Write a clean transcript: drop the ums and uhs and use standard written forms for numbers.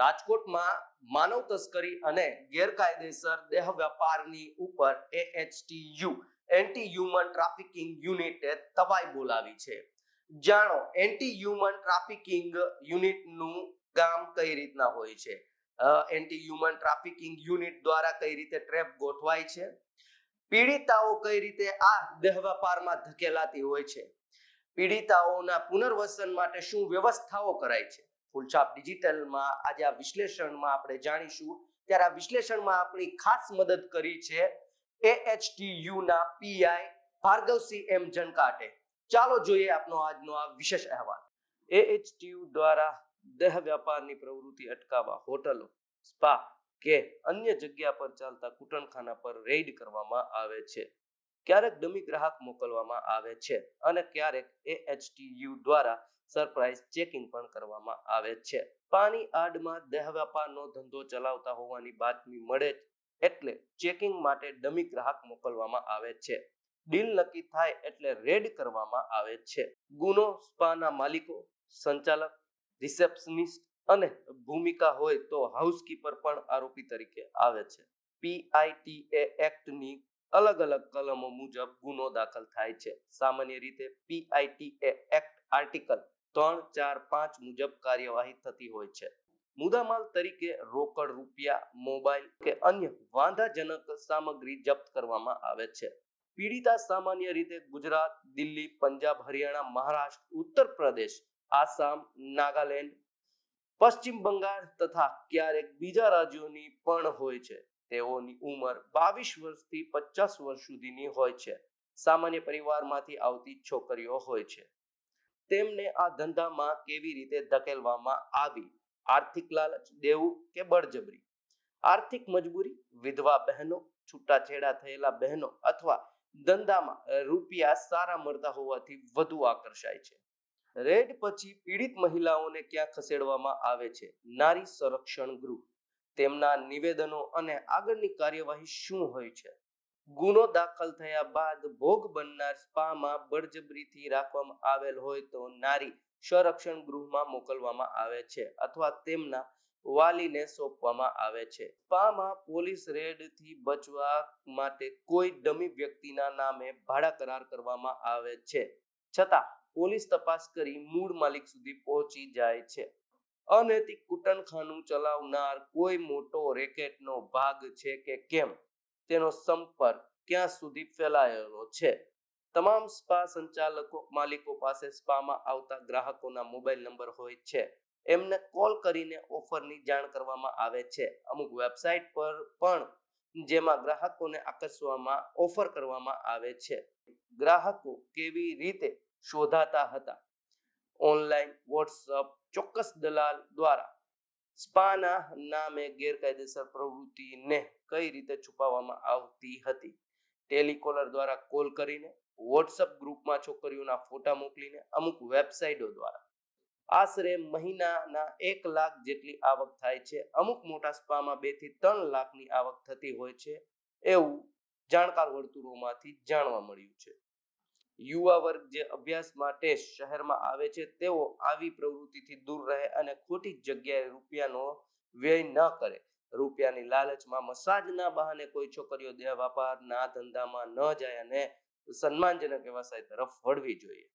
રાજકોટમાં માનવ તસ્કરી અને ગેરકાયદેસર દેહ વેપારની ઉપર AHTU એન્ટી હ્યુમન ટ્રાફિકિંગ યુનિટે તવાઈ બોલાવી છે. જાણો એન્ટી હ્યુમન ટ્રાફિકિંગ યુનિટનું કામ કઈ રીતના હોય છે. એન્ટી હ્યુમન ટ્રાફિકિંગ યુનિટ દ્વારા કઈ રીતે ટ્રેપ ગોઠવાય છે, પીડિતાઓ કઈ રીતે આ દેહ વેપારમાં ધકેલાતી હોય છે, પીડિતાઓના પુનર્વસન માટે શું વ્યવસ્થાઓ કરાય છે. ફૂલછાપ ડિજિટલમાં આજે આ વિશ્લેષણમાં આપણે જાણીશું. ત્યારે આ વિશ્લેષણમાં આપણી ખાસ મદદ કરી છે AHTU ના પીઆઈ ભાર્ગવસિંહ એમ જનકાટે. ચાલો જોઈએ આપનો આજનો આ વિશેષ અહેવાલ. AHTU દ્વારા દેહ વ્યાપારની પ્રવૃત્તિ અટકાવવા હોટલો, સ્પા કે અન્ય જગ્યા પર ચાલતા કૂટણખાના પર રેડ કરવામાં આવે છે. ક્યારેક ડમી ગ્રાહક મોકલવામાં આવે છે અને ક્યારેક AHTU દ્વારા સરપ્રાઇઝ ચેકિંગ પણ કરવામાં આવે છે. પાણી આડમાં દેહ વેપારનો ધંધો ચલાવતા હોવાની બાતમી મળે એટલે ચેકિંગ માટે ડમી ગ્રાહક મોકલવામાં આવે છે. ડીલ નક્કી થાય એટલે રેડ કરવામાં આવે છે. ગુનો સ્પાના માલિકો, સંચાલક, રિસેપ્શનિસ્ટ અને ભૂમિકા હોય તો હાઉસકીપર પણ આરોપી તરીકે આવે છે. PITA એક્ટની અલગ અલગ કલમો મુજબ ગુનો દાખલ થાય છે. સામાન્ય રીતે PITA એક્ટ આર્ટિકલ 3, 4, 5 મુજબ કાર્યવાહી થતી હોય છે. મુદ્દામાલ તરીકે રોકડ રૂપિયા, મોબાઈલ કે અન્ય વાંધાજનક સામગ્રી જપ્ત કરવામાં આવે છે. પીડિતા સામાન્ય રીતે ગુજરાત, દિલ્હી, પંજાબ, હરિયાણા, મહારાષ્ટ્ર, ઉત્તર પ્રદેશ, આસામ, નાગાલેન્ડ, પશ્ચિમ બંગાળ તથા ક્યારેક બીજા રાજ્યોની પણ હોય છે. તેઓની ઉંમર 22 વર્ષથી 50 વર્ષ સુધીની હોય છે. સામાન્ય પરિવારમાંથી આવતી છોકરીઓ હોય છે. તેમને આ ધંધામાં કેવી રીતે ધકેલવામાં આવી? આર્થિક લાલચ, દેવું કે બળજબરી? આર્થિક મજબૂરી, વિધવા બહેનો, છૂટાછેડા થયેલા બહેનો અથવા ધંધામાં રૂપિયા સારા મળતા હોવાથી વધુ આકર્ષાય છે. રેડ પછી પીડિત મહિલાઓને ક્યાં ખસેડવામાં આવે છે? નારી સંરક્ષણ ગૃહ. તેમના નિવેદનો અને આગળની કાર્યવાહી શું હોય છે? ગુનો દાખલ થયા બાદ ભોગ બનનાર સ્પામાં બળજબરીથી રાખવામાં આવેલ હોય તો નારી સંરક્ષણ ગૃહમાં મોકલવામાં આવે છે અથવા તેમના વાલીને સોંપવામાં આવે છે. સ્પામાં પોલીસ રેડથી બચવા માટે કોઈ ડમી વ્યક્તિના નામે ભાડા કરાર કરવામાં આવે છે. છતાં પોલીસ તપાસ કરી મૂળ માલિક સુધી પહોંચી જાય છે. અનૈતિક કૂટણખાનું ચલાવનાર કોઈ મોટો રેકેટનો ભાગ છે કે કેમ, તેનો સંપર્ક ક્યાં સુધી ફેલાયેલો છે? તમામ સ્પા સંચાલકો માલિકો પાસે સ્પામાં આવતા ગ્રાહકોના મોબાઈલ નંબર હોય છે. એમને કોલ કરીને ઓફરની જાણ કરવામાં આવે છે. અમુક વેબસાઇટ પર પણ જેમાં ગ્રાહકોને આકર્ષવામાં ઓફર કરવામાં આવે છે. ગ્રાહકો કેવી રીતે શોધાતા હતા? ઓનલાઈન, વોટ્સઅપ, ચોક્કસ દલાલ દ્વારા સ્પાના નામે ગેરકાયદેસર પ્રવૃત્તિને કઈ રીતે છુપાવવામાં આવતી હતી? ટેલિકોલર દ્વારા કોલ કરીને, વોટ્સઅપ ગ્રુપમાં છોકરીઓના ફોટા મોકલીને, અમુક વેબસાઇટો દ્વારા. આશરે મહિનાના 1 લાખ જેટલી આવક થાય છે. અમુક મોટા સ્પામાં 2 થી 3 લાખની આવક થતી હોય છે એવું જાણકાર વર્તુળોમાંથી જાણવા મળ્યું છે. યુવા વર્ગ જે અભ્યાસ માટે શહેરમાં આવે છે તેઓ આવી પ્રવૃત્તિથી દૂર રહે અને ખોટી જગ્યાએ રૂપિયાનો વ્યય ન કરે. રૂપિયાની લાલચમાં મસાજના બહાને કોઈ છોકરીઓ દેહ વેપારના ધંધામાં ન જાય અને સન્માનજનક વ્યવસાય તરફ વળવી જોઈએ.